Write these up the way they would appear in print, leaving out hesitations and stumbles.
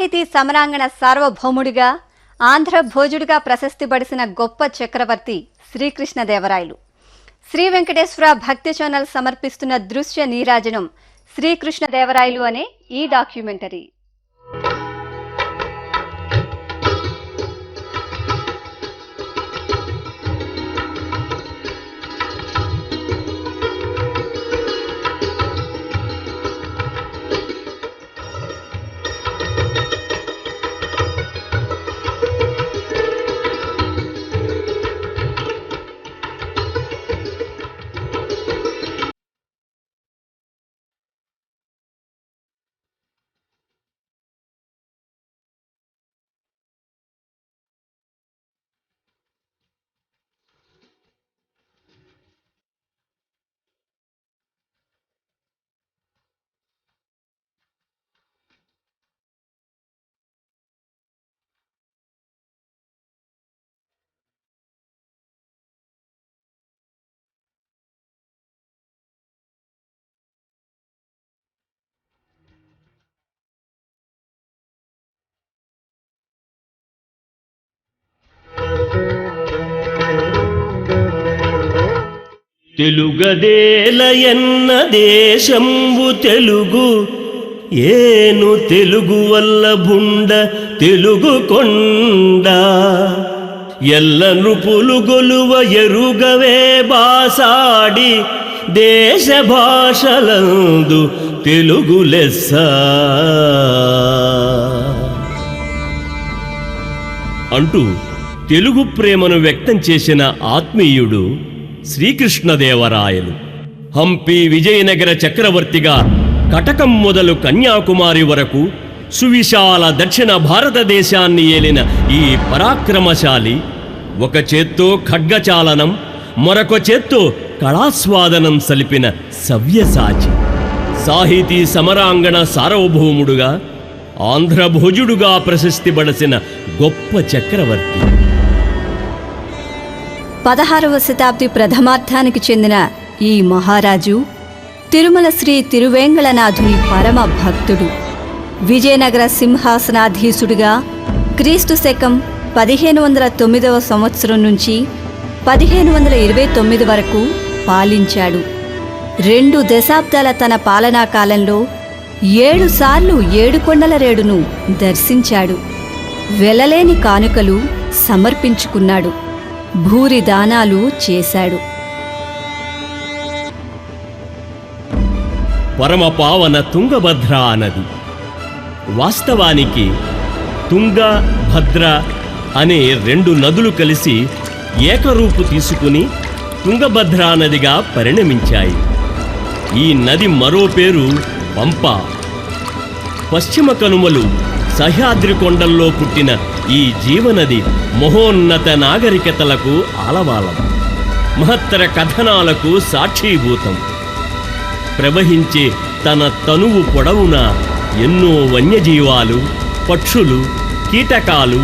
సాహితీ సమరాంగణ సార్వభౌముడిగా ఆంధ్ర భోజుడిగా ప్రశస్తిపడిసిన గొప్ప చక్రవర్తి శ్రీకృష్ణదేవరాయలు. శ్రీ వెంకటేశ్వర భక్తి ఛానల్ సమర్పిస్తున్న దృశ్య నీరాజనం శ్రీకృష్ణదేవరాయలు అనే ఈ డాక్యుమెంటరీ. తెలుగదేలయన్న దేశంబు తెలుగు ఏను తెలుగు వల్ల బుండ తెలుగు కొండ ఎల్ల నృపులు గొలువ ఎరుగవే బాసాడి దేశ భాషలందు తెలుగు లెస్స అంటూ తెలుగు ప్రేమను వ్యక్తం చేసిన ఆత్మీయుడు శ్రీకృష్ణదేవరాయలు. హంపి విజయనగర చక్రవర్తిగా కటకం మొదలు కన్యాకుమారి వరకు సువిశాల దక్షిణ భారతదేశాన్ని ఏలిన ఈ పరాక్రమశాలి ఒక చేత్తో ఖడ్గచాలనం, మరొక చేత్తో కళాస్వాదనం సలిపిన సవ్యసాచి, సాహితీ సమరాంగణ సార్వభౌముడుగా ఆంధ్రభోజుడుగా ప్రశస్తిపడిన గొప్ప చక్రవర్తి. 16వ శతాబ్ది ప్రథమార్థానికి చెందిన ఈ మహారాజు తిరుమల శ్రీ తిరువేంగళనాథుని పరమ భక్తుడు. విజయనగర సింహాసనాధీశుడిగా క్రీస్తు శకం 1509వ సంవత్సరం నుంచి 1529 వరకు పాలించాడు. 2 దశాబ్దాల తన పాలనా కాలంలో 7 సార్లు ఏడుకొండల రేడును దర్శించాడు. వెలలేని కానుకలు సమర్పించుకున్నాడు. భూరి దానాలు చేశాడు. పరమ పావన తుంగభద్ర నది. వాస్తవానికి తుంగ, భద్ర అనే 2 నదులు కలిసి ఏకరూపు తీసుకుని తుంగభద్రా నదిగా పరిణమించాయి. ఈ నది మరో పేరు పంప. పశ్చిమ కనుమలు సహ్యాద్రి కొండల్లో పుట్టిన ఈ జీవనది మహోన్నత నాగరికతలకు ఆలవాలం, మహత్తర కథనాలకు సాక్షీభూతం. ప్రవహించే తన తనువు పొడవున ఎన్నో వన్యజీవాలు, పక్షులు, కీటకాలు,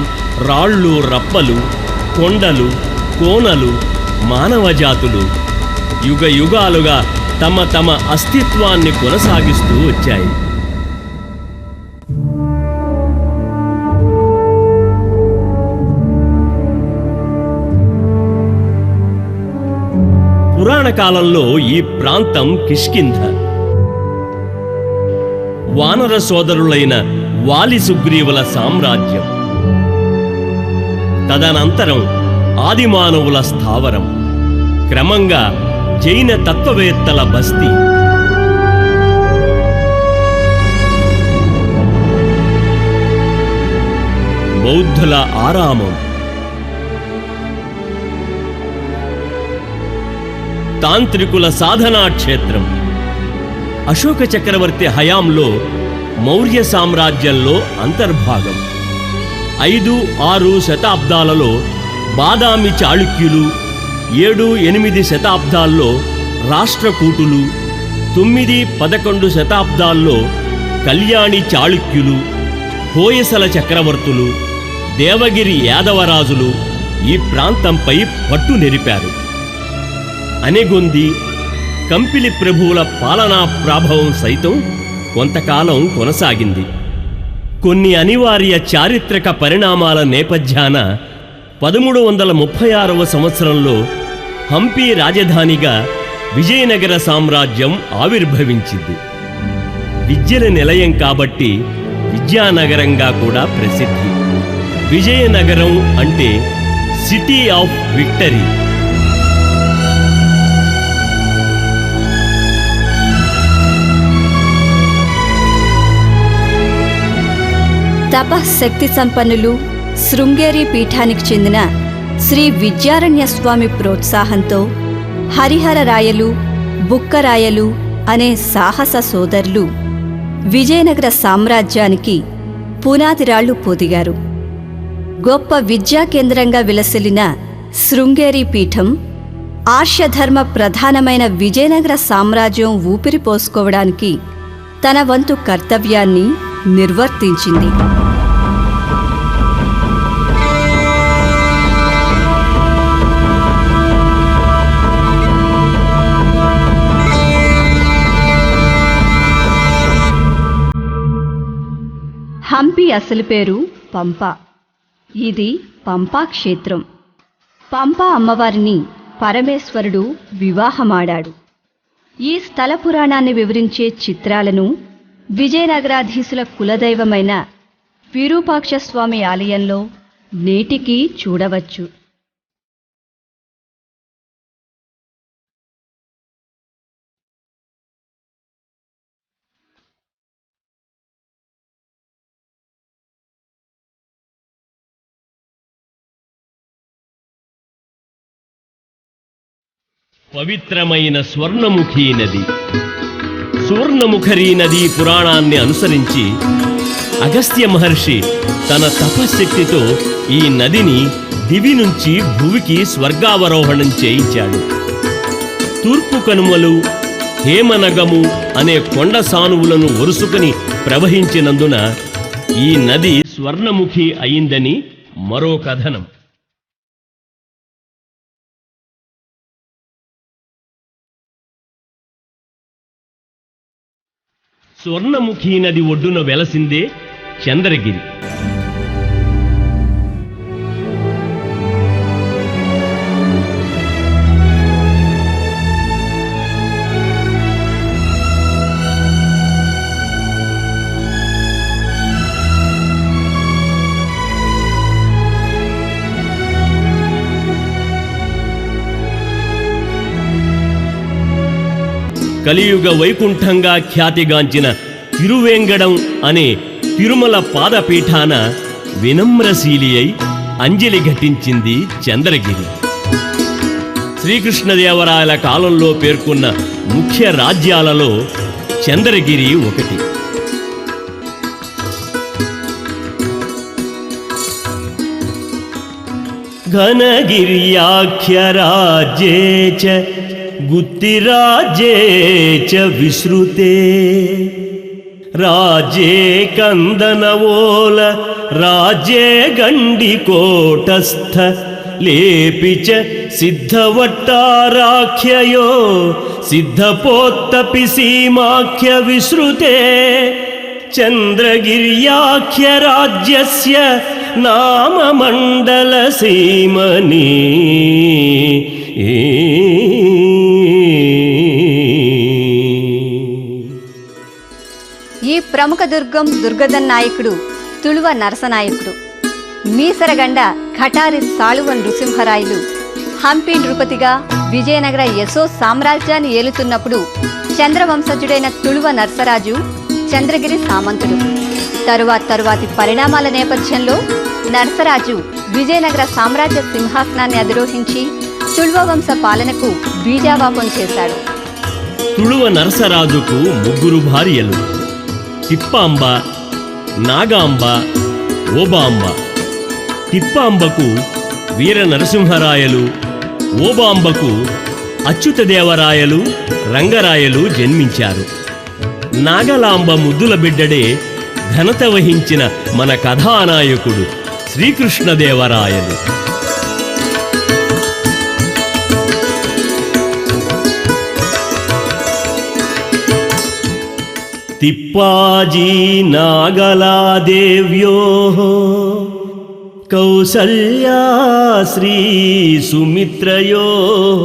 రాళ్ళు రప్పలు, కొండలు, కోనలు, మానవజాతులు యుగ యుగాలుగా తమ తమ అస్తిత్వాన్ని కొనసాగిస్తూ వచ్చాయి. పురాణ కాలంలో ఈ ప్రాంతం కిష్కింధ. వానర సోదరులైన వాలి సుగ్రీవుల సామ్రాజ్యం. తదనంతరం ఆదిమానవుల స్థావరం, క్రమంగా జైన తత్వవేత్తల బస్తీ. బౌద్ధుల ఆరామం, తాంత్రికుల సాధనా క్షేత్రం. అశోక చక్రవర్తి హయాంలో మౌర్య సామ్రాజ్యంలో అంతర్భాగం. 5-6 శతాబ్దాలలో బాదామి చాళుక్యులు, 7-8 శతాబ్దాల్లో రాష్ట్రకూటులు, 9-11 శతాబ్దాల్లో కళ్యాణి చాళుక్యులు, హోయసల చక్రవర్తులు, దేవగిరి యాదవరాజులు ఈ ప్రాంతంపై పట్టు నెరిపారు. అనేగొంది కంపిలి ప్రభువుల పాలనా ప్రాభవం సైతం కొంతకాలం కొనసాగింది. కొన్ని అనివార్య చారిత్రక పరిణామాల నేపథ్యాన 1336వ సంవత్సరంలో హంపి రాజధానిగా విజయనగర సామ్రాజ్యం ఆవిర్భవించింది. విద్యల నిలయం కాబట్టి విద్యానగరంగా కూడా ప్రసిద్ధి. విజయనగరం అంటే సిటీ ఆఫ్ విక్టరీ. తపశక్తి సంపన్నులు శృంగేరి పీఠానికి చెందిన శ్రీ విద్యారణ్య స్వామి ప్రోత్సాహంతో హరిహరరాయలు, బుక్కరాయలు అనే సాహస సోదరులు విజయనగర సామ్రాజ్యానికి పునాదిరాళ్లు పొదిగారు. గొప్ప విద్యా కేంద్రంగా విలసిల్లిన శృంగేరి పీఠం ఆర్షధర్మ ప్రధానమైన విజయనగర సామ్రాజ్యం ఊపిరి పోసుకోవడానికి తన వంతు కర్తవ్యాన్ని నిర్వర్తించింది. హంపి అసలు పేరు పంప. ఇది పంపా క్షేత్రం. పంపా అమ్మవారిని పరమేశ్వరుడు వివాహమాడాడు. ఈ స్థల పురాణాన్ని వివరించే చిత్రాలను విజయనగరాధీశుల కులదైవమైన విరూపాక్ష స్వామి ఆలయంలో నేటికీ చూడవచ్చు. పవిత్రమైన స్వర్ణముఖి నది. సువర్ణముఖరీ నది పురాణాన్ని అనుసరించి అగస్త్య మహర్షి తన తపశ్శక్తితో ఈ నదిని దివి నుంచి భువికి స్వర్గావరోహణం చేయించాడు. తూర్పు కనుమలు, హేమనగము అనే కొండ సానువులను ఒరుసుకుని ప్రవహించినందున ఈ నది స్వర్ణముఖి అయిందని మరో కథనం. స్వర్ణముఖి నది ఒడ్డున వెలసిందే చంద్రగిరి. కలియుగ వైకుంఠంగా ఖ్యాతిగాంచిన తిరువేంగడం అనే తిరుమల పాదపీఠాన వినమ్రశీలి అయి అంజలి ఘటించింది చంద్రగిరి. శ్రీకృష్ణదేవరాయల కాలంలో పేర్కొన్న ముఖ్య రాజ్యాలలో చంద్రగిరి ఒకటి. ఘనగిర్యాఖ్య రాజ్యే చ గుత్తిరాజ్యే చ విశ్రుతే రాజ్యే కందనవోల రాజ్యే గండికోటస్థ లేపి చ సిద్ధవట్టారాఖ్యయో సిద్ధపోత్తపి సీమాఖ్య విశ్రుతే చంద్రగిర్యాఖ్య రాజ్యస్య నామ మండల సీమని. ఈ ప్రముఖ దుర్గం దుర్గదన్ నాయకుడు తుళువ నరసనాయకుడు, మీసరగండ ఖటారి సాళువ నృసింహరాయలు హంపి నృపతిగా విజయనగర యశో సామ్రాజ్యాన్ని ఏలుతున్నప్పుడు చంద్రవంశజుడైన తుళువ నరసరాజు చంద్రగిరి సామంతుడు. తరువాతి పరిణామాల నేపథ్యంలో నరసరాజు విజయనగర సామ్రాజ్య సింహాసనాన్ని అధిరోహించి తుళువ వంశ పాలనకు బీజావాపం చేశాడు. తుళువ నరసరాజుకు ముగ్గురు భార్యలు: తిప్పాంబ, నాగాంబ, ఓబాంబ. తిప్పాంబకు వీర నరసింహరాయలు, ఓబాంబకు అచ్యుతదేవరాయలు, రంగరాయలు జన్మించారు. నాగలాంబ ముద్దుల బిడ్డడే ఘనత వహించిన మన కథానాయకుడు శ్రీకృష్ణదేవరాయలు. తిప్పాజీ నాగలాదేవ్యోః కౌసల్యా శ్రీ సుమిత్రయోః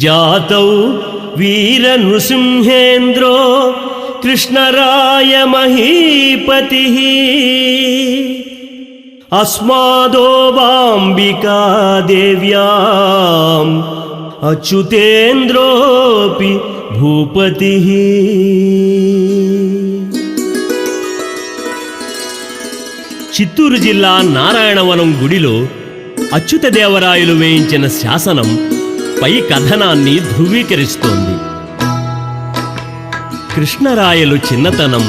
జాతౌ వీర నృసింహేంద్రో కృష్ణరాయ మహీపతిః అస్మాదోబాంబికా దేవ్యాం అచ్యుతేంద్రోపి భూపతిః. చిత్తూరు జిల్లా నారాయణవనం గుడిలో అచ్యుతదేవరాయలు వేయించిన శాసనం పై కథనాన్ని ధృవీకరిస్తోంది. కృష్ణరాయలు చిన్నతనం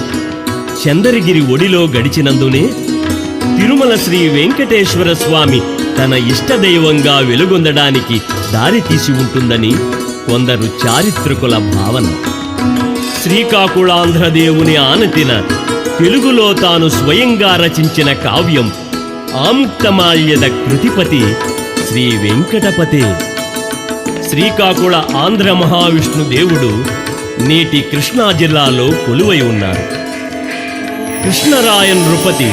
చంద్రగిరి ఒడిలో గడిచినందునే తిరుమల శ్రీ వెంకటేశ్వర స్వామి తన ఇష్టదైవంగా వెలుగొందడానికి దారి తీసి ఉంటుందని కొందరు చారిత్రకుల భావన. శ్రీకాకుళాంధ్రదేవుని ఆనతిన తెలుగులో తాను స్వయంగా రచించిన కావ్యం ఆముక్తమాల్యద కృతిపతి శ్రీ వెంకటపతే. శ్రీకాకుళ ఆంధ్ర మహావిష్ణు దేవుడు నేటి కృష్ణా జిల్లాలో కొలువై ఉన్నారు. కృష్ణరాయ నృపతి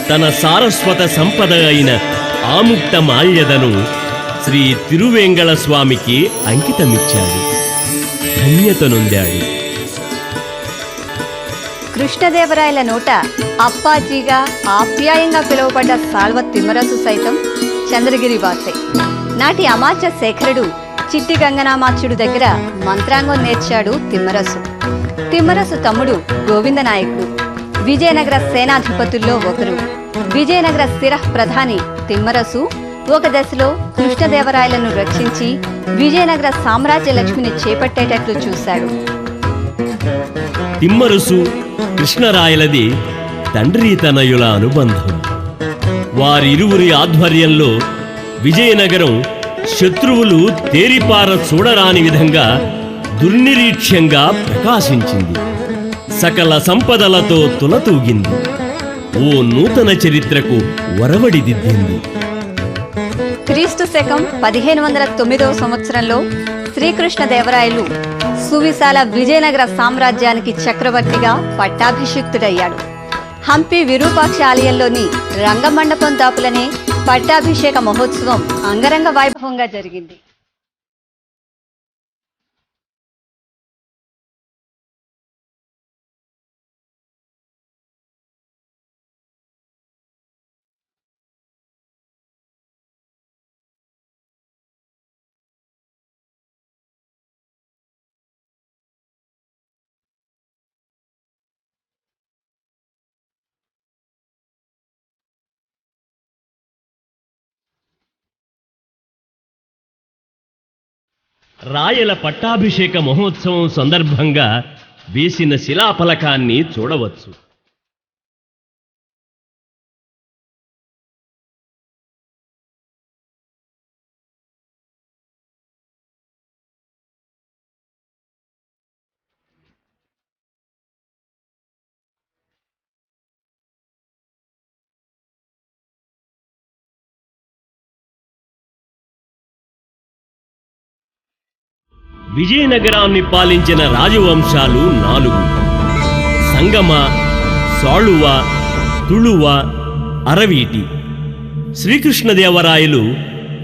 తన సారస్వత సంపద అయిన ఆముక్తమాల్యదను శ్రీ తిరువేంగళ స్వామికి అంకితమిచ్చాడు, ధన్యతనొందాడు. కృష్ణదేవరాయల నోట అప్పాజీగా ఆప్యాయంగా పిలువబడ్డ సాల్వ తిమ్మరసు సైతం చంద్రగిరి వాసే. నాటి అమాత్య శేఖరుడు చిట్టి గంగనామాచ్యుడు దగ్గర మంత్రాంగం నేర్చాడు తిమ్మరసు. తిమ్మరసు తమ్ముడు గోవిందనాయకుడు విజయనగర సేనాధిపతుల్లో ఒకరు. విజయనగర స్థిర ప్రధాని తిమ్మరసు ఒక దశలో కృష్ణదేవరాయలను రక్షించి విజయనగర సామ్రాజ్య లక్ష్మిని చేపట్టేటట్లు చూశాడు. తిమ్మరుసు కృష్ణరాయలది తండ్రి తనయుల అనుబంధం. వారిరువురి ఆధ్వర్యంలో విజయనగరం శత్రువులు తేరిపార చూడరాని విధంగా దుర్నిరీక్ష్యంగా ప్రకాశించింది. సకల సంపదలతో తులతూగింది. ఓ నూతన చరిత్రకు ఒరవడిదిద్దింది. క్రీస్తు శకం 1509వ సంవత్సరంలో శ్రీకృష్ణదేవరాయలు సువిశాల విజయనగర సామ్రాజ్యానికి చక్రవర్తిగా పట్టాభిషిక్తుడయ్యాడు. హంపి విరూపాక్ష ఆలయంలోని రంగమండపం దాపులనే పట్టాభిషేక మహోత్సవం అంగరంగ వైభవంగా జరిగింది. రాయల పట్టాభిషేక మహోత్సవం సందర్భంగా వేసిన శిలాఫలకాన్ని చూడవచ్చు. విజయనగరాన్ని పాలించిన రాజవంశాలు 4: సంగమ, సాళువ, తుళువ, అరవీటి. శ్రీకృష్ణదేవరాయలు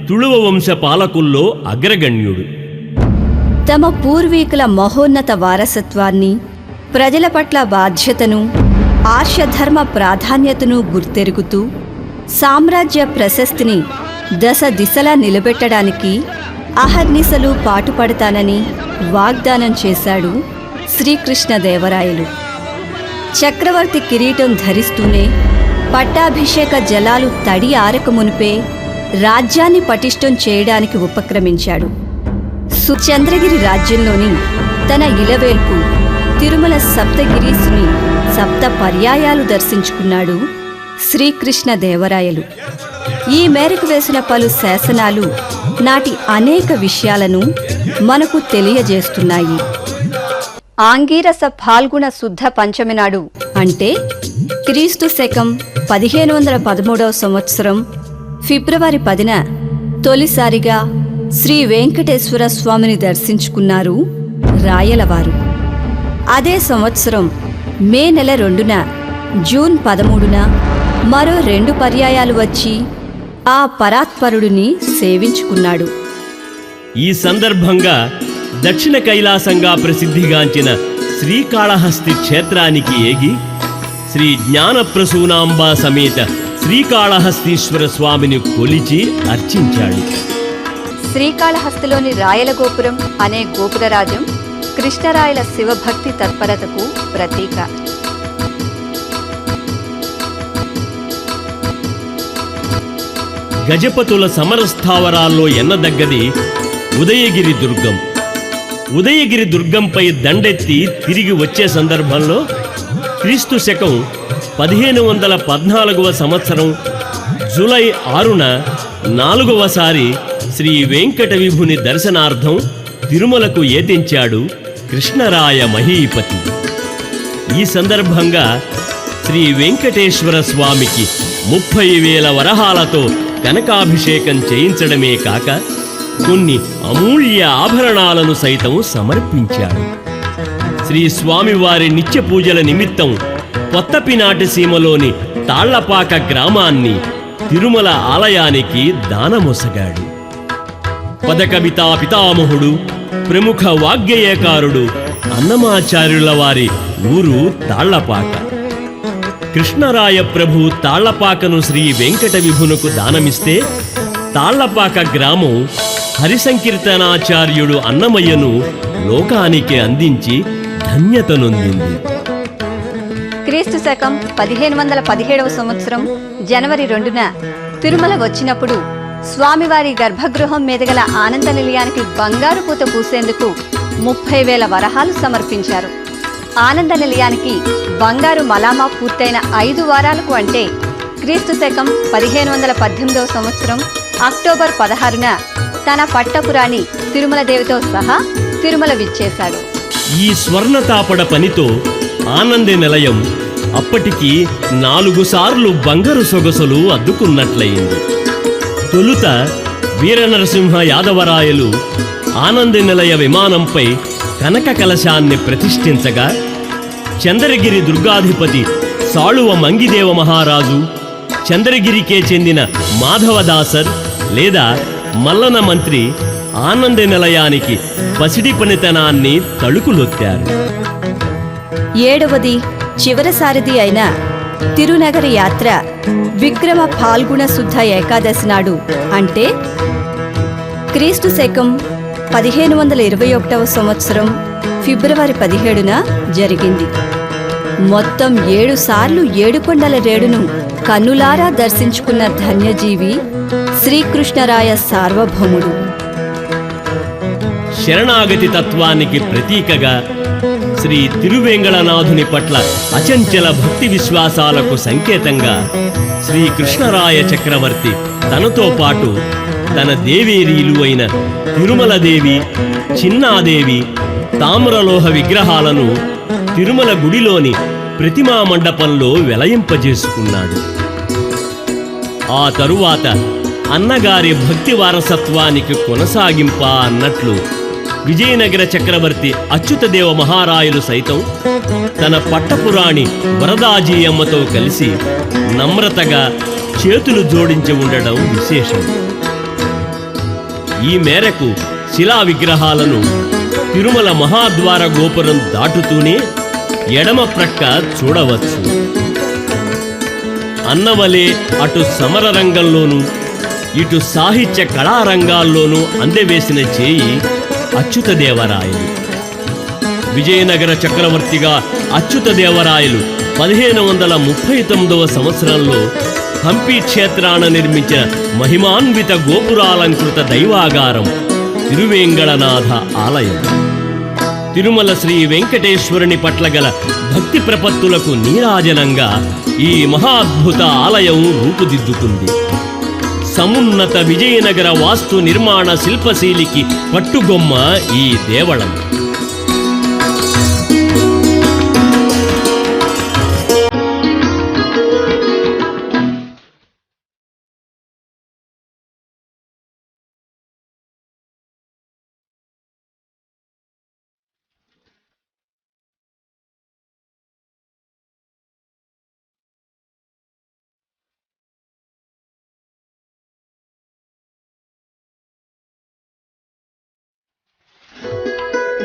తుళువ వంశ పాలకుల్లో అగ్రగణ్యుడు. తమ పూర్వీకుల మహోన్నత వారసత్వాన్ని, ప్రజల పట్ల బాధ్యతను, ఆర్షధర్మ ప్రాధాన్యతను గుర్తెరుగుతూ సామ్రాజ్య ప్రశస్తిని దశ దిశలా నిలబెట్టడానికి అహర్నిశలు పాటుపడతానని వాగ్దానం చేశాడు శ్రీకృష్ణదేవరాయలు. చక్రవర్తి కిరీటం ధరిస్తూనే పట్టాభిషేక జలాలు తడి ఆరకమునిపే రాజ్యాన్ని పటిష్టం చేయడానికి ఉపక్రమించాడు. చంద్రగిరి రాజ్యంలోని తన ఇలవేల్పు తిరుమల సప్తగిరీసుని 7 పర్యాయాలు దర్శించుకున్నాడు శ్రీకృష్ణదేవరాయలు. ఈ మేరకు వేసిన పలు శాసనాలు నాటి అనేక విషయాలను మనకు తెలియజేస్తున్నాయి. ఆంగీరస ఫాల్గుణ శుద్ధ పంచమి నాడు అంటే క్రీస్తు శకం 1513వ సంవత్సరం ఫిబ్రవరి 10న తొలిసారిగా శ్రీ వెంకటేశ్వర స్వామిని దర్శించుకున్నారు రాయలవారు. అదే సంవత్సరం మే నెల 2న, జూన్ 13న మరో 2 పర్యాయాలు వచ్చి ఆ పరాత్పరుడిని సేవించుకున్నాడు. ఈ సందర్భంగా దక్షిణ కైలాసంగా ప్రసిద్ధిగాంచిన శ్రీకాళహస్తి క్షేత్రానికి ఏగి శ్రీ జ్ఞానప్రసూనాంబ సమేత శ్రీకాళహస్తీశ్వర స్వామిని కొలిచి అర్చించాడు. శ్రీకాళహస్తిలోని రాయల గోపురం అనే గోపురరాజం కృష్ణరాయల శివభక్తి తత్పరతకు ప్రతీక. గజపతుల సమరస్థావరాల్లో ఎన్నదగ్గది ఉదయగిరి దుర్గం. ఉదయగిరి దుర్గంపై దండెత్తి తిరిగి వచ్చే సందర్భంలో క్రీస్తు శకం 1514వ సంవత్సరం జూలై 6న 4వసారి శ్రీ వెంకట విభుని దర్శనార్థం తిరుమలకు ఏతించాడు కృష్ణరాయ మహీపతి. ఈ సందర్భంగా శ్రీ వెంకటేశ్వర స్వామికి 30,000 వరహాలతో కనకాభిషేకం చేయించడమే కాక కొన్ని అమూల్య ఆభరణాలను సైతం సమర్పించాడు. శ్రీ స్వామివారి నిత్య పూజల నిమిత్తం కొత్తపినాటి సీమలోని తాళ్లపాక గ్రామాన్ని తిరుమల ఆలయానికి దానమొసగాడు. పదకవితా పితామహుడు, ప్రముఖ వాగ్గేయకారుడు అన్నమాచార్యుల వారి ఊరు తాళ్లపాక. కృష్ణరాయ ప్రభు తాళ్లపాకను శ్రీ వెంకట విభునకు దానమిస్తే తాళ్లపాక గ్రామం హరిసంకీర్తనాచార్యుడు అన్నమయ్యను లోకానికి అందించి ధన్యతనొందింది. క్రీస్తు శకం 1517వ సంవత్సరం జనవరి 2న తిరుమల వచ్చినప్పుడు స్వామివారి గర్భగృహం మీద గల ఆనంద నిలయానికి బంగారు పూత పూసేందుకు 30,000 వరహాలు సమర్పించారు. ఆనంద నిలయానికి బంగారు మలామా పూర్తయిన 5 వారాలకు అంటే క్రీస్తు శకం 1518వ సంవత్సరం అక్టోబర్ 16న తన పట్టపురాణి తిరుమల దేవితో సహా తిరుమల విచ్చేశాడు. ఈ స్వర్ణతాపడ పనితో ఆనంద నిలయం అప్పటికి 4 సార్లు బంగారు సొగసులు అద్దుకున్నట్లయింది. తొలుత వీరనరసింహ యాదవరాయలు ఆనంద నిలయ విమానంపై కనక కలశాన్ని ప్రతిష్ఠించగా చంద్రగిరి దుర్గాధిపతి సాళువ మంగిదేవ మహారాజు, చంద్రగిరికే చెందిన మాధవదాసర్ లేదా మల్లన మంత్రి ఆనంద నిలయానికి పసిడి పనితనాన్ని తళుకులొత్తారు. 7వది చివరిసారిది అయిన తిరునగరి యాత్ర విక్రమ ఫాల్గుణ శుద్ధ ఏకాదశి నాడు అంటే క్రీస్తు శకం 1521వ సంవత్సరం ఫిబ్రవరి 17న జరిగింది. మొత్తం 7 సార్లు 7 కొండల రేడును కన్నులారా దర్శించుకున్న ధన్యజీవి శ్రీకృష్ణరాయ సార్వభౌముడు. శరణాగతి తత్వానికి ప్రతీకగా శ్రీ తిరువేంగళనాథుని పట్ల అచంచల భక్తి విశ్వాసాలకు సంకేతంగా శ్రీకృష్ణరాయ చక్రవర్తి తనతో పాటు తన దేవేరీలు అయిన తిరుమలదేవి, చిన్నాదేవి, తామ్రలోహ విగ్రహాలను తిరుమల గుడిలోని ప్రతిమా మండపంలో వెలయింపజేసుకున్నాడు. ఆ తరువాత అన్నగారి భక్తి వారసత్వానికి కొనసాగింప అన్నట్లు విజయనగర చక్రవర్తి అచ్యుతదేవ మహారాయలు సైతం తన పట్టపురాణి వరదాజీయమ్మతో కలిసి నమ్రతగా చేతులు జోడించి ఉండడం విశేషం. ఈ మేరకు శిలా విగ్రహాలను తిరుమల మహాద్వార గోపురం దాటుతూనే ఎడమ ప్రక్క చూడవచ్చు. అన్నవలే అటు సమర రంగంలోనూ ఇటు సాహిత్య కళారంగాల్లోనూ అందవేసిన చేయి అచ్యుతదేవరాయలు. విజయనగర చక్రవర్తిగా అచ్యుతదేవరాయలు 1539వ సంవత్సరంలో హంపి క్షేత్రాన నిర్మించిన మహిమాన్విత గోపురాలంకృత దైవాగారం తిరువేంగళనాథ ఆలయం. తిరుమల శ్రీ వెంకటేశ్వరుని పట్ల గల భక్తి ప్రపత్తులకు నీరాజనంగా ఈ మహాద్భుత ఆలయం రూపుదిద్దుకుంది. సమున్నత విజయనగర వాస్తు నిర్మాణ శిల్పశైలికి పట్టుగొమ్మ ఈ దేవళం.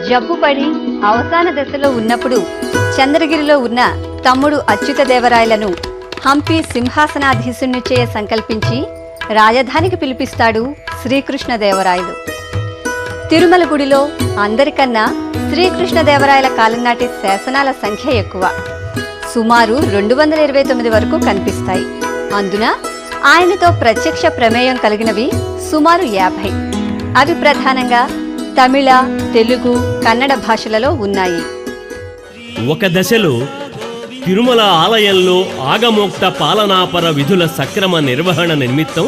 జబ్బుపడి అవసాన దశలో ఉన్నప్పుడు చంద్రగిరిలో ఉన్న తమ్ముడు అచ్యుతదేవరాయలను హంపి సింహాసనాధీశుణ్ణి చేయ సంకల్పించి రాజధానికి పిలిపిస్తాడు శ్రీకృష్ణదేవరాయలు. తిరుమల గుడిలో అందరికన్నా శ్రీకృష్ణదేవరాయల కాలం నాటి శాసనాల సంఖ్య ఎక్కువ, సుమారు 229 వరకు కనిపిస్తాయి. అందున ఆయనతో ప్రత్యక్ష ప్రమేయం కలిగినవి సుమారు 50. అవి ప్రధానంగా తమిళ, తెలుగు, కన్నడ భాషలలో ఉన్నాయి. ఒక దశలో తిరుమల ఆలయంలో ఆగమోక్త పాలనాపర విధుల సక్రమ నిర్వహణ నిమిత్తం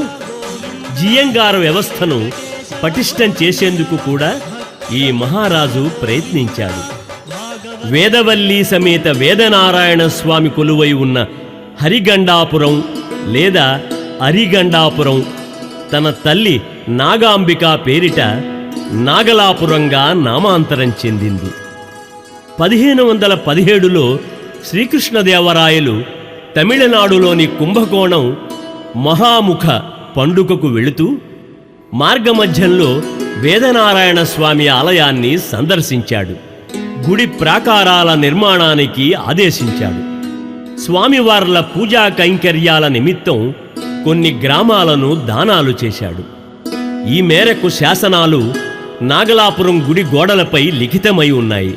జియంగార్ వ్యవస్థను పటిష్టం చేసేందుకు కూడా ఈ మహారాజు ప్రయత్నించాడు. వేదవల్లి సమేత వేదనారాయణ స్వామి కొలువై ఉన్న హరిగండాపురం లేదా అరిగండాపురం తన తల్లి నాగాంబిక పేరిట నాగలాపురంగా నామాంతరం చెందింది. 1517లో శ్రీకృష్ణదేవరాయలు తమిళనాడులోని కుంభకోణం మహాముఖ పండుగకు వెళుతూ మార్గమధ్యంలో వేదనారాయణ స్వామి ఆలయాన్ని సందర్శించాడు. గుడి ప్రాకారాల నిర్మాణానికి ఆదేశించాడు. స్వామివార్ల పూజా కైంకర్యాల నిమిత్తం కొన్ని గ్రామాలను దానాలు చేశాడు. ఈ మేరకు శాసనాలు నాగలాపురం గుడి గోడలపై లిఖితమై ఉన్నాయి.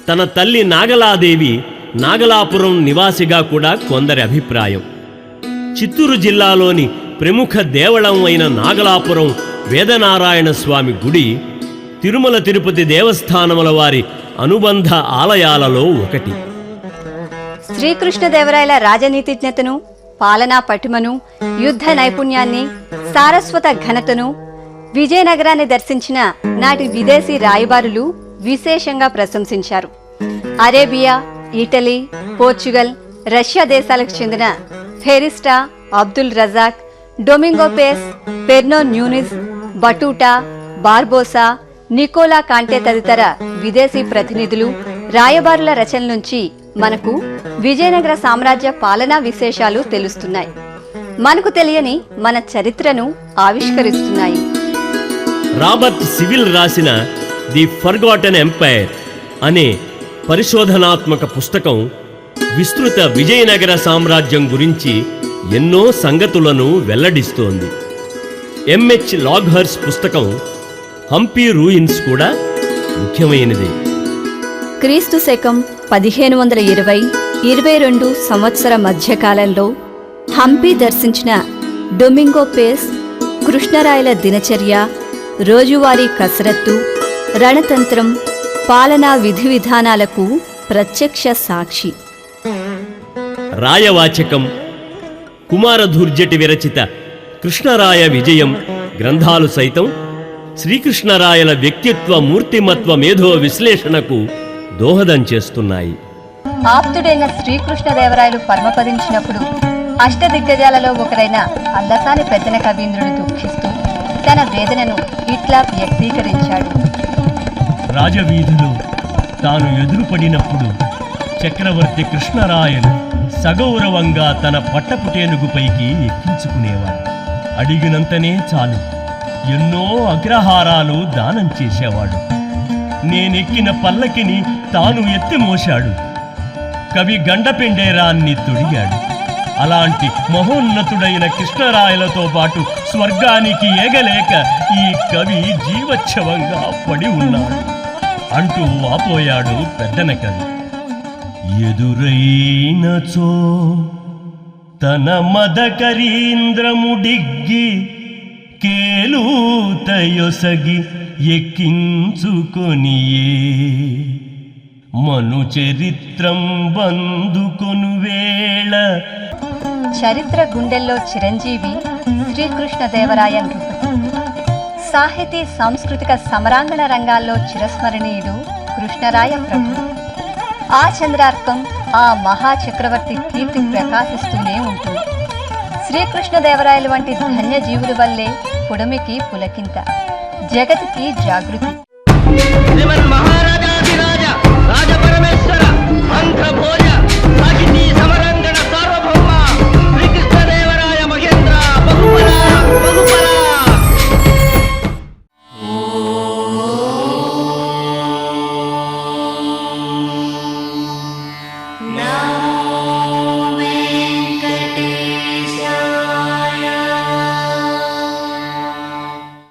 తన తల్లి నాగలాదేవి నాగలాపురం నివాసిగా కూడా కొందరి అభిప్రాయం. చిత్తూరు జిల్లాలోని ప్రముఖ దేవళం అయిన నాగలాపురం వేదనారాయణ స్వామి గుడి తిరుమల తిరుపతి దేవస్థానముల వారి అనుబంధ ఆలయాలలో ఒకటి. శ్రీకృష్ణదేవరాయల రాజనీతిజ్ఞతను, పాలనా పటిమను, యుద్ధ నైపుణ్యాన్ని, సారస్వత ఘనతను విజయనగరాన్ని దర్శించిన నాటి విదేశీ రాయబారులు విశేషంగా ప్రశంసించారు. అరేబియా, ఇటలీ, పోర్చుగల్, రష్యా దేశాలకు చెందిన Ferishta, Abdul Razzaq, Domingo Paes, Fernao Nuniz, Battuta, Barbosa, Nicolo Conti తదితర విదేశీ ప్రతినిధులు, రాయబారుల రచనల నుంచి మనకు విజయనగర సామ్రాజ్య పాలనా విశేషాలు తెలుస్తున్నాయి. మనకు తెలియని మన చరిత్రను ఆవిష్కరిస్తున్నాయి. రాబర్ట్ సివిల్ రాసిన ది ఫర్గాటెన్ ఎంపైర్ అనే పరిశోధనాత్మక పుస్తకం విస్తృత విజయనగర సామ్రాజ్యం గురించి ఎన్నో సంగతులను వెల్లడిస్తోంది. ఎంహెచ్ లాగ్హర్స్ పుస్తకం హంపి రూయిన్స్ కూడా ముఖ్యమైనదే. క్రీస్తు శకం 1520-22 సంవత్సర మధ్యకాలంలో హంపి దర్శించిన డొమింగో పేస్ కృష్ణరాయల దినచర్య, రోజువారీ కసరత్తు, రణతంత్రం, పాలనా విధి విధానాలకు ప్రత్యక్ష సాక్షి. రాయవాచకం, కుమారధూర్జటి విరచిత కృష్ణరాయ విజయం గ్రంథాలు సైతం శ్రీకృష్ణరాయల వ్యక్తిత్వ మూర్తిమత్వ మేధో విశ్లేషణకు దోహదం చేస్తున్నాయి. ఆప్తుడైన శ్రీకృష్ణదేవరాయలు పరమపదించినప్పుడు అష్టదిగ్గజాలలో ఒకరైన అల్లసాని పెద్దన కవీంద్రుడు దుఃఖిస్తూ తన వేదనను ఇట్లా వ్యక్తీకరించాడు. రాజవీధిలో తాను ఎదురుపడినప్పుడు చక్రవర్తి కృష్ణరాయలు సగౌరవంగా తన పట్టపుటేనుగుపైకి ఎక్కించుకునేవాడు. అడిగినంతనే చాలు ఎన్నో అగ్రహారాలు దానం చేసేవాడు. నేనెక్కిన పల్లకిని తాను ఎత్తి మోశాడు. కవి గండపెండేరాన్ని తొడిగాడు. అలాంటి మహోన్నతుడైన కృష్ణరాయలతో పాటు స్వర్గానికి ఏగలేక ఈ కవి జీవచ్ఛవంగా పడి ఉన్నాడు అంటూ వాపోయాడు పెద్దన కవి. ఎదురైనచో తన మదకరీంద్రముడిగ్గి కేలూతయొసగి ఎక్కించుకొనియే మను చరిత్రం బందుకొను వేళ. చరిత్ర గుండెల్లో చిరంజీవి శ్రీకృష్ణదేవరాయ నృపతి. సాహితీ సాంస్కృతిక సమరాంగణ రంగాల్లో చిరస్మరణీయుడు కృష్ణరాయ ప్రభు. ఆ చంద్రార్కం ఆ మహాచక్రవర్తి కీర్తి ప్రకాశిస్తూనే ఉంటుంది. శ్రీకృష్ణదేవరాయలు వంటి ధన్య జీవుల వల్లే పుడమికి పులకింత, జగతికి జాగృతి.